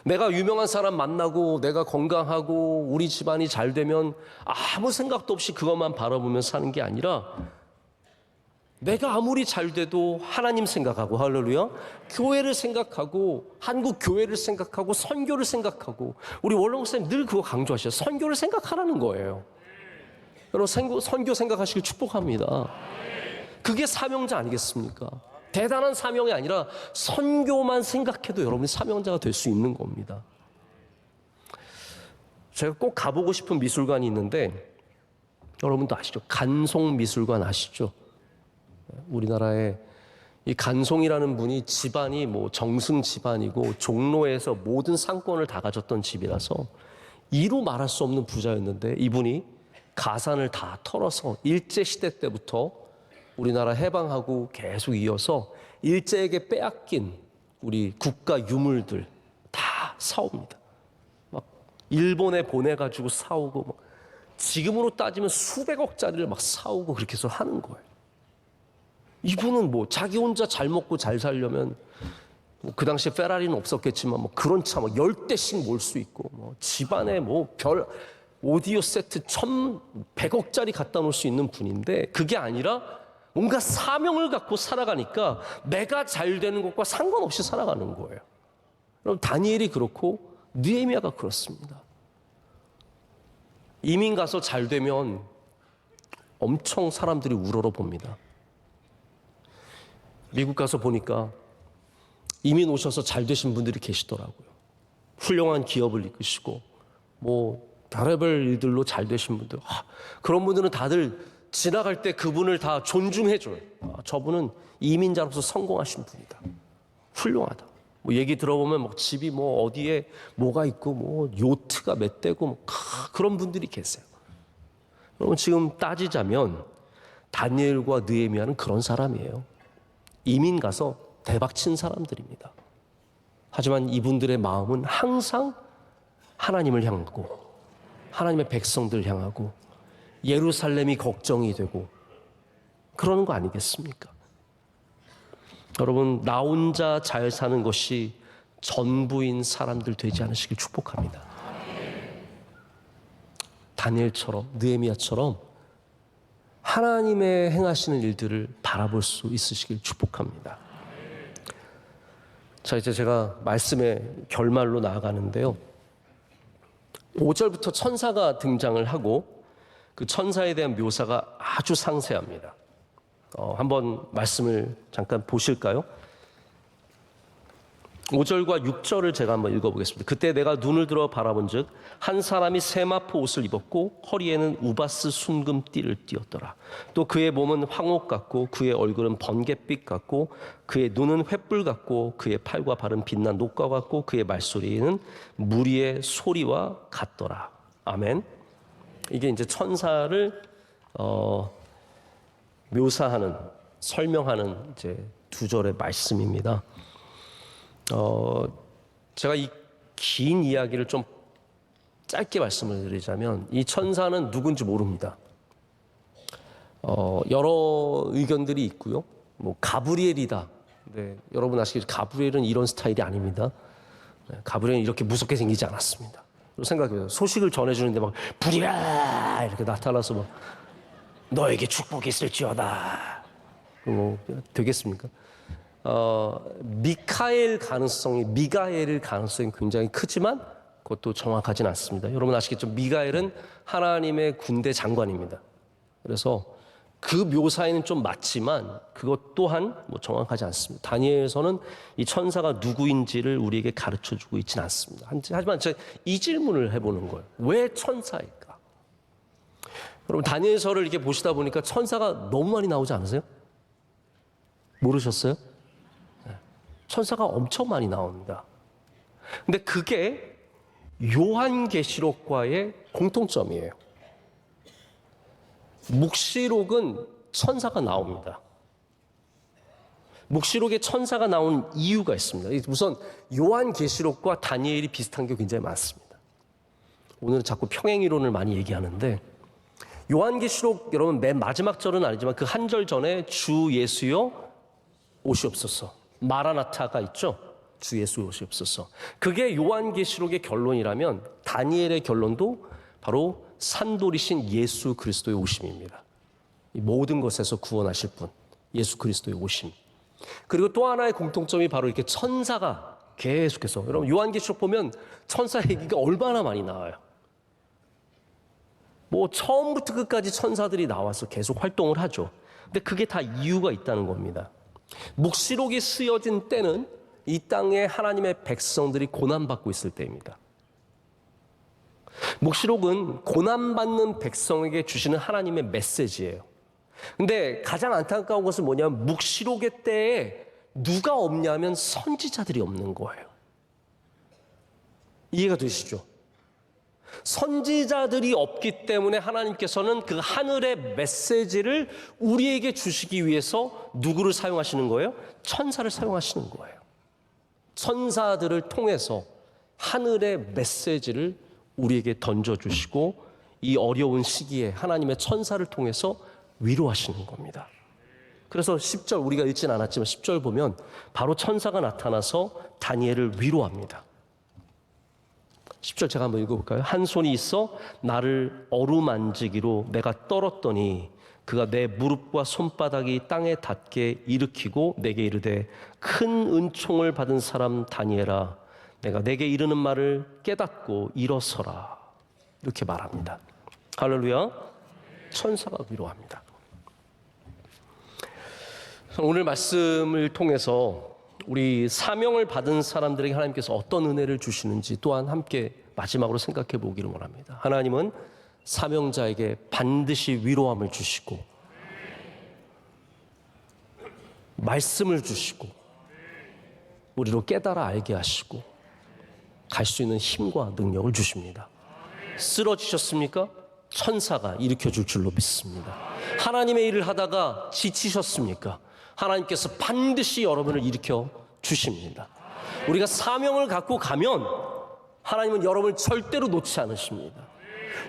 내가 유명한 사람 만나고 내가 건강하고 우리 집안이 잘 되면 아무 생각도 없이 그것만 바라보며 사는 게 아니라, 내가 아무리 잘 돼도 하나님 생각하고, 할렐루야, 교회를 생각하고, 한국 교회를 생각하고, 선교를 생각하고, 우리 원로 목사님 늘 그거 강조하셔요. 선교를 생각하라는 거예요. 여러분, 선교 생각하시길 축복합니다. 그게 사명자 아니겠습니까? 대단한 사명이 아니라 선교만 생각해도 여러분이 사명자가 될 수 있는 겁니다. 제가 꼭 가보고 싶은 미술관이 있는데, 여러분도 아시죠? 간송미술관 아시죠? 우리나라에 이 간송이라는 분이 집안이 뭐 정승 집안이고 종로에서 모든 상권을 다 가졌던 집이라서 이루 말할 수 없는 부자였는데, 이분이 가산을 다 털어서 일제시대 때부터 우리나라 해방하고 계속 이어서 일제에게 빼앗긴 우리 국가 유물들 다 사옵니다. 막 일본에 보내가지고 사오고, 막 지금으로 따지면 수백억짜리를 막 사오고 그렇게 해서 하는 거예요. 이분은 뭐 자기 혼자 잘 먹고 잘 살려면 뭐그 당시에 페라리는 없었겠지만 뭐 그런 차 막 10대씩 몰 수 있고, 뭐 집안에 뭐 별 오디오 세트 1,100억짜리 갖다 놓을 수 있는 분인데, 그게 아니라 뭔가 사명을 갖고 살아가니까 내가 잘 되는 것과 상관없이 살아가는 거예요. 여러분, 다니엘이 그렇고 느헤미야가 그렇습니다. 이민 가서 잘 되면 엄청 사람들이 우러러 봅니다. 미국 가서 보니까 이민 오셔서 잘 되신 분들이 계시더라고요. 훌륭한 기업을 이끄시고 뭐 별의별 일들로 잘 되신 분들, 그런 분들은 다들 지나갈 때 그분을 다 존중해줘요. 저분은 이민자로서 성공하신 분이다, 훌륭하다. 뭐 얘기 들어보면 뭐 집이 뭐 어디에 뭐가 있고 뭐 요트가 몇 대고 뭐 그런 분들이 계세요. 여러분, 지금 따지자면 다니엘과 느헤미야는 그런 사람이에요. 이민 가서 대박 친 사람들입니다. 하지만 이분들의 마음은 항상 하나님을 향하고, 하나님의 백성들 향하고, 예루살렘이 걱정이 되고 그러는 거 아니겠습니까? 여러분, 나 혼자 잘 사는 것이 전부인 사람들 되지 않으시길 축복합니다. 다니엘처럼, 느헤미야처럼 하나님의 행하시는 일들을 바라볼 수 있으시길 축복합니다. 자, 이제 제가 말씀의 결말로 나아가는데요. 5절부터 천사가 등장을 하고 그 천사에 대한 묘사가 아주 상세합니다. 한번 말씀을 잠깐 보실까요? 5절과 6절을 제가 한번 읽어보겠습니다. 그때 내가 눈을 들어 바라본즉 한 사람이 세마포 옷을 입었고 허리에는 우바스 순금 띠를 띠었더라. 또 그의 몸은 황옥 같고 그의 얼굴은 번갯빛 같고 그의 눈은 횃불 같고 그의 팔과 발은 빛난 녹과 같고 그의 말소리는 무리의 소리와 같더라. 아멘. 이게 이제 천사를 묘사하는, 설명하는 이제 2절의 말씀입니다. 제가 이 긴 이야기를 좀 짧게 말씀을 드리자면, 이 천사는 누군지 모릅니다. 여러 의견들이 있고요. 뭐 가브리엘이다. 네, 여러분 아시겠죠? 가브리엘은 이런 스타일이 아닙니다. 가브리엘은 이렇게 무섭게 생기지 않았습니다. 생각해보세요. 소식을 전해주는데 막 불이라 이렇게 나타나서 막 너에게 축복이 있을지어다. 뭐 되겠습니까? 미가엘 가능성이 굉장히 크지만 그것도 정확하진 않습니다. 여러분 아시겠죠? 미가엘은 하나님의 군대 장관입니다. 그래서 그 묘사에는 좀 맞지만 그것 또한 뭐 정확하지 않습니다. 다니엘에서는 이 천사가 누구인지를 우리에게 가르쳐주고 있지는 않습니다. 하지만 제가 이 질문을 해보는 거예요. 왜 천사일까? 여러분, 다니엘서를 이렇게 보시다 보니까 천사가 너무 많이 나오지 않으세요? 모르셨어요? 천사가 엄청 많이 나옵니다. 근데 그게 요한계시록과의 공통점이에요. 묵시록은 천사가 나옵니다. 묵시록에 천사가 나온 이유가 있습니다. 우선 요한계시록과 다니엘이 비슷한 게 굉장히 많습니다. 오늘은 자꾸 평행이론을 많이 얘기하는데 요한계시록 여러분 맨 마지막 절은 아니지만 그 한 절 전에 주 예수여 오시옵소서. 마라나타가 있죠. 주 예수 오시옵소서. 그게 요한계시록의 결론이라면 다니엘의 결론도 바로 산돌이신 예수 그리스도의 오심입니다. 이 모든 것에서 구원하실 분, 예수 그리스도의 오심. 그리고 또 하나의 공통점이 바로 이렇게 천사가 계속해서, 여러분 요한계시록 보면 천사 얘기가 얼마나 많이 나와요. 뭐 처음부터 끝까지 천사들이 나와서 계속 활동을 하죠. 근데 그게 다 이유가 있다는 겁니다. 묵시록이 쓰여진 때는 이 땅에 하나님의 백성들이 고난받고 있을 때입니다. 묵시록은 고난받는 백성에게 주시는 하나님의 메시지예요. 근데 가장 안타까운 것은 뭐냐면 묵시록의 때에 누가 없냐면 선지자들이 없는 거예요. 이해가 되시죠? 선지자들이 없기 때문에 하나님께서는 그 하늘의 메시지를 우리에게 주시기 위해서 누구를 사용하시는 거예요? 천사를 사용하시는 거예요. 천사들을 통해서 하늘의 메시지를 우리에게 던져주시고 이 어려운 시기에 하나님의 천사를 통해서 위로하시는 겁니다. 그래서 10절 우리가 읽진 않았지만 10절 보면 바로 천사가 나타나서 다니엘을 위로합니다. 10절 제가 한번 읽어볼까요? 한 손이 있어 나를 어루만지기로 내가 떨었더니 그가 내 무릎과 손바닥이 땅에 닿게 일으키고 내게 이르되 큰 은총을 받은 사람 다니엘아 내가 내게 이르는 말을 깨닫고 일어서라. 이렇게 말합니다. 할렐루야. 천사가 위로합니다. 오늘 말씀을 통해서 우리 사명을 받은 사람들에게 하나님께서 어떤 은혜를 주시는지 또한 함께 마지막으로 생각해 보기를 원합니다. 하나님은 사명자에게 반드시 위로함을 주시고 말씀을 주시고 우리로 깨달아 알게 하시고 갈 수 있는 힘과 능력을 주십니다. 쓰러지셨습니까? 천사가 일으켜 줄 줄로 믿습니다. 하나님의 일을 하다가 지치셨습니까? 하나님께서 반드시 여러분을 일으켜 주십니다. 우리가 사명을 갖고 가면 하나님은 여러분을 절대로 놓지 않으십니다.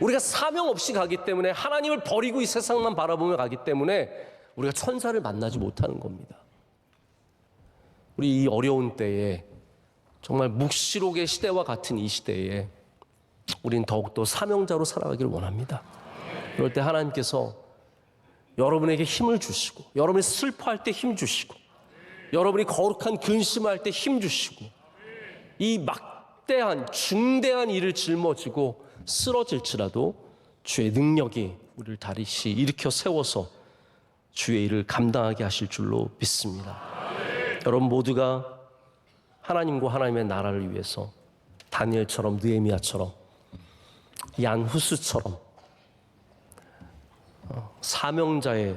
우리가 사명 없이 가기 때문에 하나님을 버리고 이 세상만 바라보며 가기 때문에 우리가 천사를 만나지 못하는 겁니다. 우리 이 어려운 때에 정말 묵시록의 시대와 같은 이 시대에 우리는 더욱더 사명자로 살아가기를 원합니다. 그럴 때 하나님께서 여러분에게 힘을 주시고 여러분이 슬퍼할 때 힘 주시고 여러분이 거룩한 근심할 때 힘 주시고 이 막대한 중대한 일을 짊어지고 쓰러질지라도 주의 능력이 우리를 다시 일으켜 세워서 주의 일을 감당하게 하실 줄로 믿습니다. 여러분 모두가 하나님과 하나님의 나라를 위해서 다니엘처럼 느헤미야처럼 얀후스처럼 사명자의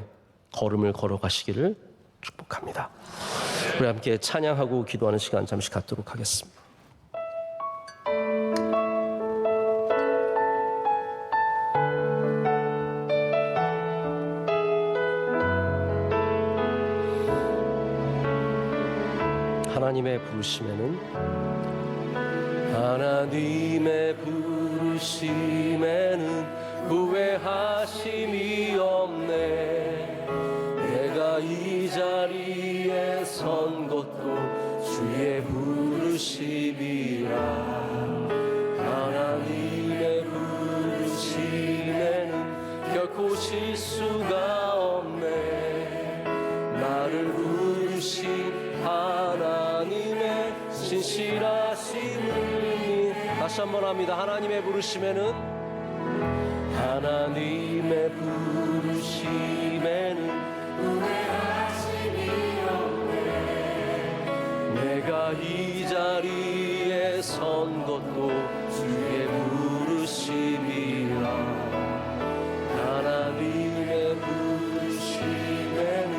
걸음을 걸어가시기를 축복합니다. 우리 함께 찬양하고 기도하는 시간 잠시 갖도록 하겠습니다. 하나님의 부르심에는 후회하심이 없네. 내가 이 자리에 선 것도 주의 부르심이라. 하나님의 부르심에는 결코 실수가 없네. 나를 부르신 하나님의 신실하심을 다시 한번 합니다. 하나님의 부르심에는 후회하심이 없네. 내가 이 자리에 선 것도 주의 부르심이라. 하나님의 부르심에는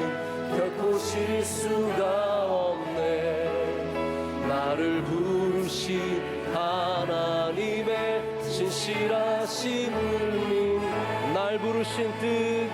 결코 실수가 없네. 나를 부르신 하나님의 신실하심을 날 부르신 뜻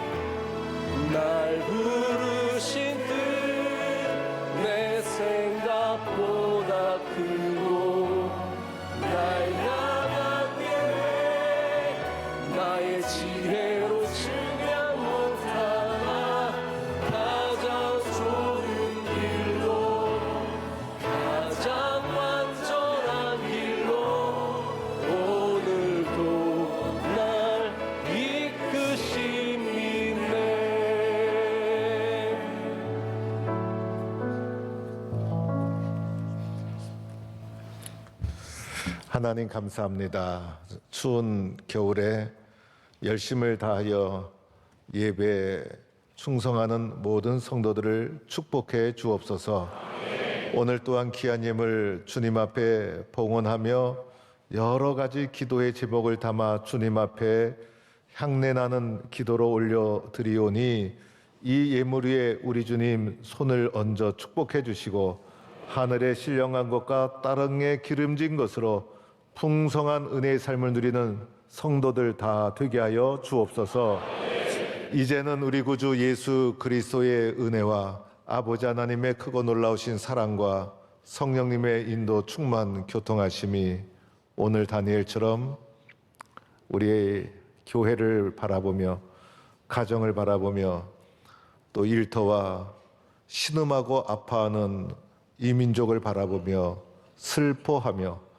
하나님 감사합니다. 추운 겨울에 열심을 다하여 예배에 충성하는 모든 성도들을 축복해 주옵소서. 오늘 또한 귀한 예물 주님 앞에 봉헌하며 여러 가지 기도의 제목을 담아 주님 앞에 향내나는 기도로 올려드리오니 이 예물 위에 우리 주님 손을 얹어 축복해 주시고 하늘의 신령한 것과 따릉에 기름진 것으로 풍성한 은혜의 삶을 누리는 성도들 다 되게 하여 주옵소서. 이제는 우리 구주 예수 그리스도의 은혜와 아버지 하나님의 크고 놀라우신 사랑과 성령님의 인도 충만 교통하심이 오늘 다니엘처럼 우리의 교회를 바라보며 가정을 바라보며 또 일터와 신음하고 아파하는 이 민족을 바라보며 슬퍼하며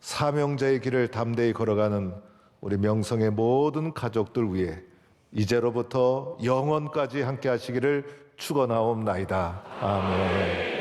사명자의 길을 담대히 걸어가는 우리 명성의 모든 가족들 위해 이제로부터 영원까지 함께 하시기를 축원하옵나이다. 아멘.